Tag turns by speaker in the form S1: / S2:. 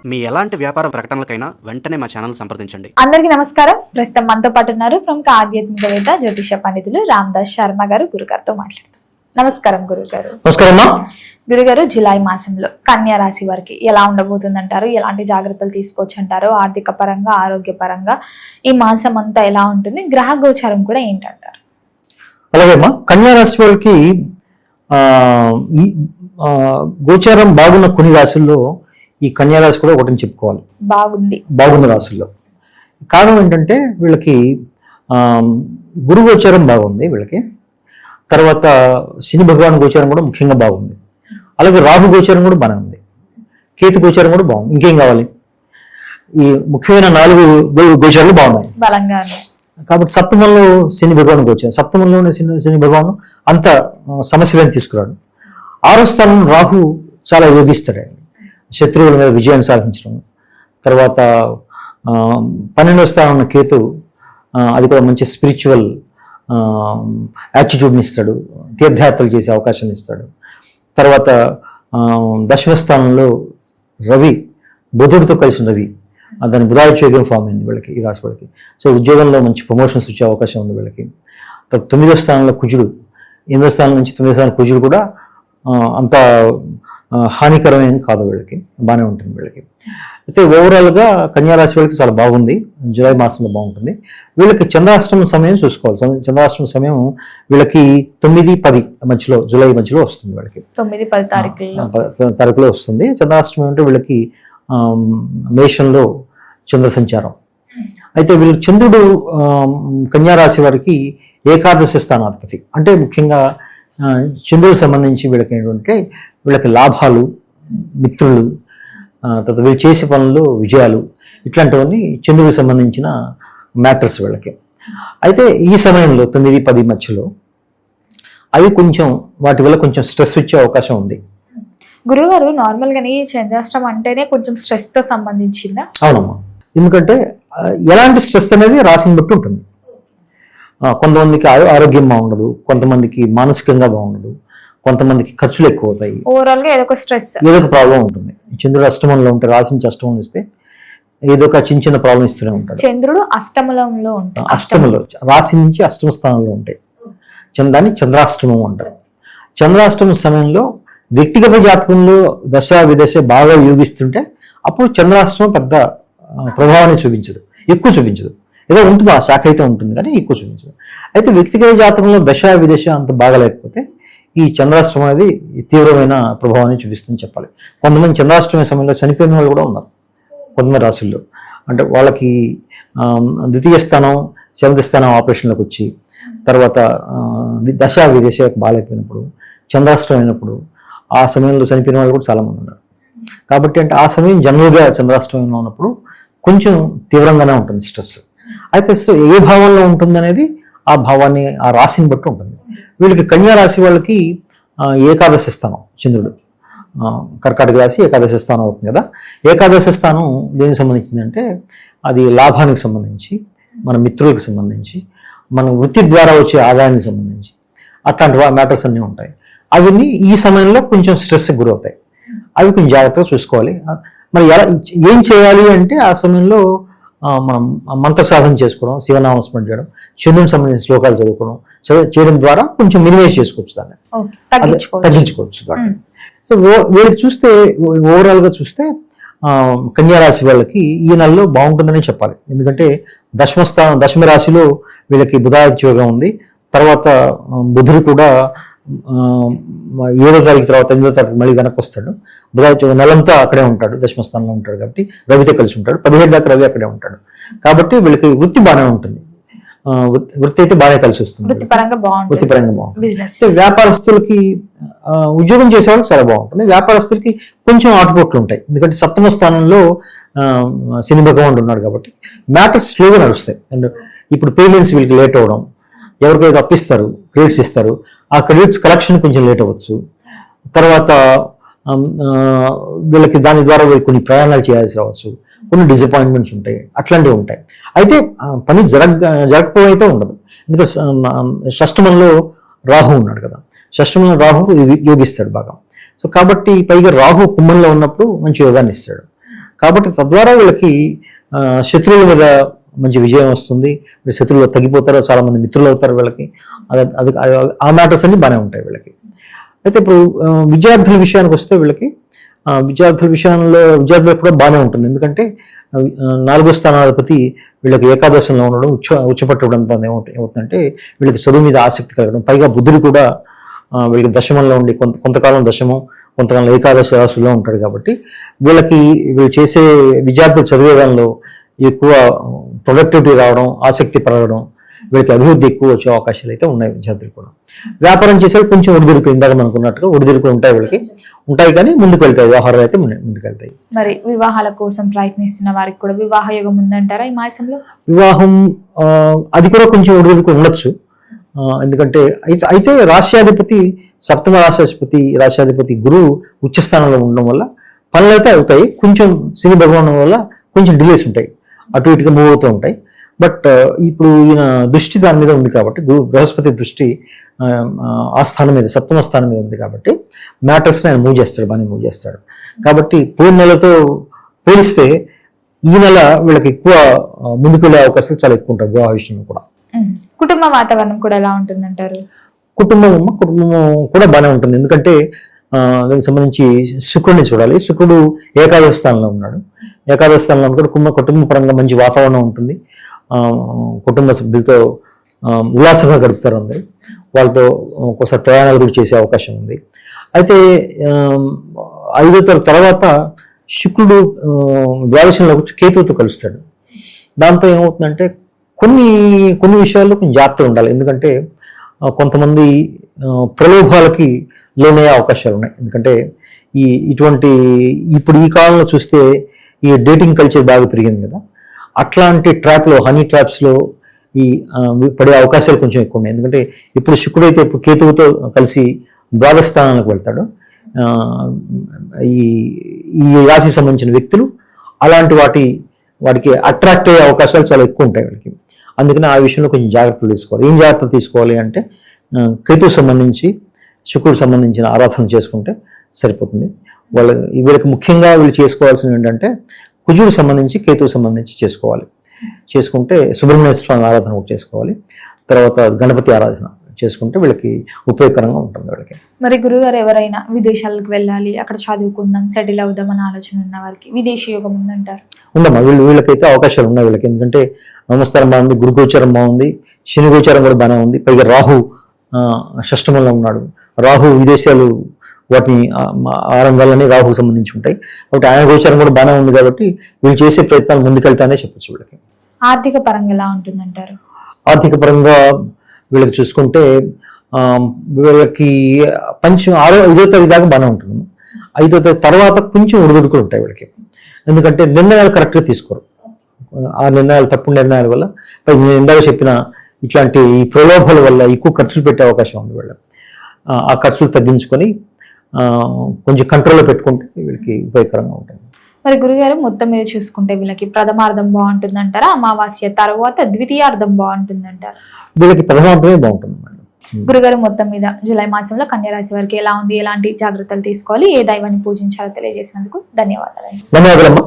S1: మీ ఎలాంటి వ్యాపార ప్రకటనలకైనా వెంటనే మా ఛానల్ సంప్రదించండి.
S2: అందరికీ నమస్కారం. ప్రస్తుతం మనతో పాటు ఉన్నారు ప్రముఖ ఆధ్యాత్మికవేత్త జ్యోతిష పండితులు రామదాస్ శర్మ గారు. గురుగారితో మాట్లాడుతాం. నమస్కారం గురుగారు.
S3: నమస్కారం
S2: గురుగారు, జూలై మాసంలో కన్యా రాశి వారికి ఎలా ఉండబోతుందంటారు? ఎలాంటి జాగ్రత్తలు తీసుకోవచ్చు అంటారు? ఆర్థిక పరంగా, ఆరోగ్య పరంగా ఈ మాసం అంతా ఎలా ఉంటుంది? గ్రహ గోచారం కూడా ఏంటంటారు?
S3: అలాగే అమ్మా, కన్యా రాశి వాళ్ళకి గోచారం బాగున్న కొన్ని రాశుల్లో ఈ కన్యా రాశి కూడా ఒకటిని చెప్పుకోవాలి. బాగుంది రాశుల్లో. కారణం ఏంటంటే వీళ్ళకి గురు గోచారం బాగుంది వీళ్ళకి. తర్వాత శని భగవాన్ గోచారం కూడా ముఖ్యంగా బాగుంది. అలాగే రాహు గోచారం కూడా బాగానే ఉంది. కేతు గోచారం కూడా బాగుంది. ఇంకేం కావాలి? ఈ ముఖ్యమైన 4 గోచారాలు బాగున్నాయి. కాబట్టి సప్తమంలో శని భగవాన్ గోచారం, సప్తమంలోనే శని భగవాను అంత సమస్యలను తీసుకురాడు. 6వ స్థానం రాహు చాలా యోగిస్తాడు, శత్రువుల మీద విజయాన్ని సాధించడం. తర్వాత 12వ స్థానం ఉన్న కేతు, అది కూడా మంచి స్పిరిచువల్ యాటిట్యూడ్ని ఇస్తాడు, తీర్థయాత్రలు చేసే అవకాశాన్ని ఇస్తాడు. తర్వాత 10వ స్థానంలో రవి, బుధుడితో కలిసిన రవి, దాని బుధాదిత్యోగం ఫామ్ అయింది వీళ్ళకి, ఈ రాశి వాళ్ళకి. సో ఉద్యోగంలో మంచి ప్రమోషన్స్ వచ్చే అవకాశం ఉంది వీళ్ళకి. 9వ స్థానంలో కుజుడు, 8వ స్థానం నుంచి 9వ స్థానం కుజుడు కూడా అంత హానికరమేం కాదు వీళ్ళకి, బాగానే ఉంటుంది వీళ్ళకి. అయితే ఓవరాల్గా కన్యారాశి వాళ్ళకి చాలా బాగుంది. జూలై మాసంలో బాగుంటుంది. వీళ్ళకి చంద్రాష్టమ సమయం చూసుకోవాలి. చంద్రాష్టమ సమయం వీళ్ళకి 9-10 మధ్యలో, జూలై మధ్యలో వస్తుంది వీళ్ళకి. 9-10 తారీఖులో వస్తుంది చంద్రాష్టమం. అంటే వీళ్ళకి మేషంలో చంద్ర సంచారం. అయితే వీళ్ళు చంద్రుడు కన్యారాశి వారికి ఏకాదశి స్థానాధిపతి. అంటే ముఖ్యంగా చంద్రుడికి సంబంధించి వీళ్ళకి ఏంటంటే వీళ్ళకి లాభాలు, మిత్రులు, తర్వాత వీళ్ళు చేసే పనులు విజయాలు, ఇట్లాంటివన్నీ చంద్రుడికి సంబంధించిన మ్యాటర్స్ వీళ్ళకి. అయితే ఈ సమయంలో 9-10 మధ్యలో అవి కొంచెం వాటి వల్ల కొంచెం స్ట్రెస్ వచ్చే అవకాశం ఉంది.
S2: గురుగారు, నార్మల్గానే చంద్రాష్టమం అంటేనే కొంచెం స్ట్రెస్తో సంబంధించిందా?
S3: అవునమ్మా. ఎందుకంటే ఎలాంటి స్ట్రెస్ అనేది రాశిని బట్టి ఉంటుంది. కొంతమందికి ఆరోగ్యం బాగుండదు, కొంతమందికి మానసికంగా బాగుండదు, కొంతమందికి ఖర్చులు ఎక్కువ అవుతాయి.
S2: ఓవరాల్ గా ఏదో ఒక
S3: ప్రాబ్లం ఉంటుంది. చంద్రుడు అష్టమంలో ఉంటే, రాశి నుంచి అష్టమం ఇస్తే ఏదో ఒక చిన్న ప్రాబ్లం ఇస్తూనే ఉంటాడు.
S2: చంద్రుడు అష్టమంలో ఉంటాయి,
S3: అష్టమంలో రాశి నుంచి 8వ స్థానంలో ఉంటాయి. దాన్ని చంద్రాష్టమం అంటారు. చంద్రాష్టమం సమయంలో వ్యక్తిగత జాతకంలో దశ విదశ బాగా యోగిస్తుంటే అప్పుడు చంద్రాష్టమం పెద్ద ప్రభావాన్ని చూపించదు, ఎక్కువ చూపించదు. ఏదో ఉంటుంది, ఆ శాఖ అయితే ఉంటుంది కానీ ఎక్కువ చూపించదు. అయితే వ్యక్తిగత జాతకంలో దశ విదశ అంత బాగలేకపోతే ఈ చంద్రాష్టమం అనేది తీవ్రమైన ప్రభావాన్ని చూపిస్తుందని చెప్పాలి. కొంతమంది చంద్రాష్టమి సమయంలో చనిపోయిన వాళ్ళు కూడా ఉన్నారు కొంతమంది రాశుల్లో. అంటే వాళ్ళకి 2వ స్థానం 7వ స్థానం ఆపరేషన్లోకి వచ్చి తర్వాత దశ విదశ బాగాలేకపోయినప్పుడు, చంద్రాష్టమం అయినప్పుడు ఆ సమయంలో చనిపోయిన వాళ్ళు కూడా చాలామంది ఉన్నారు. కాబట్టి అంటే ఆ సమయం జనరల్గా చంద్రాష్టమంలో ఉన్నప్పుడు కొంచెం తీవ్రంగానే ఉంటుంది స్ట్రెస్. అయితే ఏ భావంలో ఉంటుంది అనేది ఆ భావాన్ని, ఆ రాశిని బట్టి ఉంటుంది. వీళ్ళకి కన్యా రాశి వాళ్ళకి ఏకాదశి స్థానం చంద్రుడు, కర్కాటక రాశి ఏకాదశి స్థానం అవుతుంది కదా. ఏకాదశి స్థానం దేనికి సంబంధించిందంటే అది లాభానికి సంబంధించి, మన మిత్రులకు సంబంధించి, మన వృత్తి ద్వారా వచ్చే ఆదాయానికి సంబంధించి అట్లాంటి మ్యాటర్స్ అన్నీ ఉంటాయి. అవన్నీ ఈ సమయంలో కొంచెం స్ట్రెస్కి గురవుతాయి. అవి కొంచెం జాగ్రత్తగా చూసుకోవాలి. మరి ఏం చేయాలి అంటే ఆ సమయంలో మనం మంత్ర సాధన చేసుకోవడం, శివనామస్మరణ చేయడం, చంద్రునికి సంబంధించిన శ్లోకాలు చేయడం ద్వారా కొంచెం మినిమైజ్ చేసుకోవచ్చు, దాన్ని తగ్గించుకోవచ్చు. సో వీళ్ళకి చూస్తే ఓవరాల్గా చూస్తే కన్యారాశి వాళ్ళకి ఈ నెలలో బాగుంటుందని చెప్పాలి. ఎందుకంటే దశమ రాశిలో వీళ్ళకి బుధాదిత్యోగం ఉంది. తర్వాత బుధుడు కూడా 7వ తారీఖు తర్వాత 8వ తారీఖు మళ్ళీ వెనక్కి వస్తాడు. బుధాదిత్యోగం నెలంతా అక్కడే ఉంటాడు, దశమ స్థానంలో ఉంటాడు కాబట్టి రవితో కలిసి ఉంటాడు. 17 దాకా రవి అక్కడే ఉంటాడు కాబట్టి వీళ్ళకి వృత్తి బాగానే ఉంటుంది. వృత్తి అయితే బాగానే కలిసి వస్తుంది, వృత్తిపరంగా బాగుంటుంది. వ్యాపారస్తులకి, ఉద్యోగం చేసేవాళ్ళకి చాలా బాగుంటుంది. వ్యాపారస్తులకి కొంచెం ఆటుపోట్లు ఉంటాయి. ఎందుకంటే 7వ స్థానంలో శని భగవానుడు ఉన్నాడు కాబట్టి మ్యాటర్స్ స్లోగా నడుస్తాయి. అండ్ ఇప్పుడు పేమెంట్స్ వీళ్ళకి లేట్ అవ్వడం, ఎవరికైతే అప్పిస్తారు, క్రెడిట్స్ ఇస్తారు, ఆ క్రెడిట్స్ కలెక్షన్ కొంచెం లేట్ అవ్వచ్చు. తర్వాత వీళ్ళకి దాని ద్వారా వీళ్ళు కొన్ని ప్రయాణాలు చేయాల్సి రావచ్చు, కొన్ని డిసప్పాయింట్మెంట్స్ ఉంటాయి, అట్లాంటివి ఉంటాయి. అయితే పని జరగకపోయితే ఉండదు. ఎందుకంటే షష్టమంలో రాహు ఉన్నాడు కదా, షష్టమంలో రాహు యోగిస్తాడు బాగా. సో కాబట్టి పైగా రాహు కుంభంలో ఉన్నప్పుడు మంచి యోగాన్ని ఇస్తాడు. కాబట్టి తద్వారా వీళ్ళకి శత్రువుల మీద మంచి విజయం వస్తుంది, శత్రువులు తగ్గిపోతారు, చాలా మంది మిత్రులు అవుతారు వీళ్ళకి. అది ఆ మ్యాటర్స్ అన్ని బాగానే ఉంటాయి వీళ్ళకి. అయితే ఇప్పుడు విద్యార్థుల విషయానికి వస్తే వీళ్ళకి విద్యార్థుల విషయంలో విద్యార్థులకు కూడా బాగానే ఉంటుంది. ఎందుకంటే 4వ స్థానాధిపతి వీళ్ళకి ఏకాదశంలో ఉండడం, ఉచ్చపట్టడంతో ఏమవుతుందంటే వీళ్ళకి చదువు మీద ఆసక్తి కలగడం, పైగా బుద్ధుడు కూడా వీళ్ళకి దశమంలో ఉండి కొంతకాలం దశమం, కొంతకాలం ఏకాదశ రాశుల్లో ఉంటాడు. కాబట్టి వీళ్ళు చేసే విద్యార్థులు చదివేదానిలో ఎక్కువ ప్రొడక్టివిటీ రావడం, ఆసక్తి పెరగడం, వీళ్ళకి అభివృద్ధి ఎక్కువ వచ్చే అవకాశాలు అయితే ఉన్నాయి విద్యార్థులు కూడా. వ్యాపారం చేసేవాళ్ళు కొంచెం ఒడిదుడుకులు, ఇందాక మనకున్నట్టుగా ఒడిదుడుకులు ఉంటాయి వీళ్ళకి, ఉంటాయి కానీ ముందుకు వెళ్తాయి, వ్యవహారాలు అయితే ముందుకు వెళ్తాయి.
S2: మరి వివాహాల కోసం ప్రయత్నిస్తున్న వారికి కూడా వివాహ యోగం ఉందంటారా ఈ మాసంలో?
S3: వివాహం అది కూడా కొంచెం ఒడిదుడుకులు ఉండొచ్చు. ఎందుకంటే అయితే రాష్ట్రాధిపతి, సప్తమ రాష్ట్రాధిపతి గురువు ఉచ్చస్థానంలో ఉండడం వల్ల పనులు అయితే అవుతాయి. కొంచెం శని భగవానం వల్ల కొంచెం డిలేస్ ఉంటాయి, అటు ఇటుగా మూవ్ అవుతూ ఉంటాయి. బట్ ఇప్పుడు ఈయన దృష్టి దాని మీద ఉంది కాబట్టి, బృహస్పతి దృష్టి ఆ స్థానం మీద, సప్తమ స్థానం మీద ఉంది కాబట్టి మ్యాటర్స్ని ఆయన బాగానే మూవ్ చేస్తాడు. కాబట్టి పోయిన నెలతో పోలిస్తే ఈ నెల వీళ్ళకి ఎక్కువ ముందుకు వెళ్ళే అవకాశాలు చాలా ఎక్కువ ఉంటాయి వివాహ విషయంలో కూడా.
S2: కుటుంబ వాతావరణం కూడా ఎలా ఉంటుందంటారు?
S3: కుటుంబం కూడా బాగానే ఉంటుంది. ఎందుకంటే దానికి సంబంధించి శుక్రుడిని చూడాలి. శుక్రుడు ఏకాదశ స్థానంలో ఉన్నాడు. ఏకాదశ స్థానంలో కూడా కుటుంబ పరంగా మంచి వాతావరణం ఉంటుంది. కుటుంబ సభ్యులతో ఉల్లాసంగా గడుపుతారు అందరూ. వాళ్ళతో ఒకసారి ప్రయాణాలు కూడా చేసే అవకాశం ఉంది. అయితే 5వ తరగతి తర్వాత శుక్రుడు ద్వాదశంలో కేతువుతో కలుస్తాడు. దాంతో ఏమవుతుందంటే కొన్ని విషయాల్లో కొంచెం జాగ్రత్తగా ఉండాలి. ఎందుకంటే కొంతమంది ప్రలోభాలకి లోనయ్యే అవకాశాలు ఉన్నాయి. ఎందుకంటే ఇప్పుడు ఈ కాలంలో చూస్తే ఈ డేటింగ్ కల్చర్ బాగా పెరిగింది కదా, అట్లాంటి ట్రాప్లో, హనీ ట్రాప్స్లో పడే అవకాశాలు కొంచెం ఎక్కువ ఉన్నాయి. ఎందుకంటే ఇప్పుడు శుక్రుడు అయితే ఇప్పుడు కేతువుతో కలిసి ద్వాదశ స్థానానికి వెళ్తాడు. ఈ రాశికి సంబంధించిన వ్యక్తులు అలాంటి వాటికి అట్రాక్ట్ అయ్యే అవకాశాలు చాలా ఎక్కువ ఉంటాయి వాళ్ళకి. అందుకని ఆ విషయంలో కొంచెం జాగ్రత్తలు తీసుకోవాలి. ఏం జాగ్రత్తలు తీసుకోవాలి అంటే కేతువు సంబంధించి, శుక్రుడు సంబంధించిన ఆరాధన చేసుకుంటే సరిపోతుంది. వీళ్ళకి ముఖ్యంగా వీళ్ళు చేసుకోవాల్సింది ఏంటంటే కుజుడు సంబంధించి, కేతువు సంబంధించి చేసుకుంటే సుబ్రహ్మణ్య స్వామి ఆరాధన కూడా చేసుకోవాలి. తర్వాత గణపతి ఆరాధన చేసుకుంటే వీళ్ళకి ఉపయోగకరంగా ఉంటుంది వీళ్ళకి.
S2: మరి గురుగారు ఎవరైనా విదేశాలకు వెళ్ళాలి, అక్కడ చదువుకుందాం, సెటిల్ అవుదాం అని ఆలోచన ఉన్న వారికి విదేశీ యోగం ఉందంటారు?
S3: ఉండమ్మా, వీళ్ళకైతే అవకాశాలు ఉన్నాయి వీళ్ళకి. ఎందుకంటే నమస్కారం బాగుంది, గురు గోచారం బాగుంది, శని గోచారం కూడా బాగానే ఉంది, పైగా రాహు షష్టమంలో ఉన్నాడు. రాహు విదేశాలు వాటిని ఆ రంగాల్లోనే రాహుకు సంబంధించి ఉంటాయి. కాబట్టి ఆయన గోచారం కూడా బాగానే ఉంది కాబట్టి వీళ్ళు చేసే ప్రయత్నాలు ముందుకెళ్తానే చెప్పచ్చు వీళ్ళకి.
S2: ఆర్థిక పరంగా ఎలా ఉంటుందంటారు?
S3: ఆర్థిక పరంగా వీళ్ళకి చూసుకుంటే వీళ్ళకి 5వ తారీఖు దాకా బాగానే ఉంటుంది. 5వ తారీఖు తర్వాత కొంచెం ఒడిదుడుకులు ఉంటాయి వీళ్ళకి. ఎందుకంటే నిర్ణయాలు కరెక్ట్గా తీసుకోరు. ఆ నిర్ణయాలు, తప్పుడు నిర్ణయాల వల్ల, నేను ఇందాక చెప్పిన ఇట్లాంటి ప్రలోభాల వల్ల ఎక్కువ ఖర్చులు పెట్టే అవకాశం ఉంది వీళ్ళకి. ఆ ఖర్చులు తగ్గించుకొని కొంచెం కంట్రోల్లో పెట్టుకుంటే వీళ్ళకి ఉపయోగకరంగా ఉంటుంది.
S2: మరి గురుగారు మొత్తం మీద చూసుకుంటే వీళ్ళకి ప్రథమార్థం బాగుంటుందంటారా, అమావాస్య తర్వాత ద్వితీయార్థం బాగుంటుందంటారా?
S3: వీళ్ళకి ప్రథమార్థమే బాగుంటుంది మేడం.
S2: గురుగారు మొత్తం మీద జూలై మాసంలో కన్యా రాశి వారికి ఎలా ఉంది, ఎలాంటి జాగ్రత్తలు తీసుకోవాలి, ఏ దైవాన్ని పూజించాలో తెలియజేసినందుకు ధన్యవాదాలు.
S3: ధన్యవాదాలమ్మా.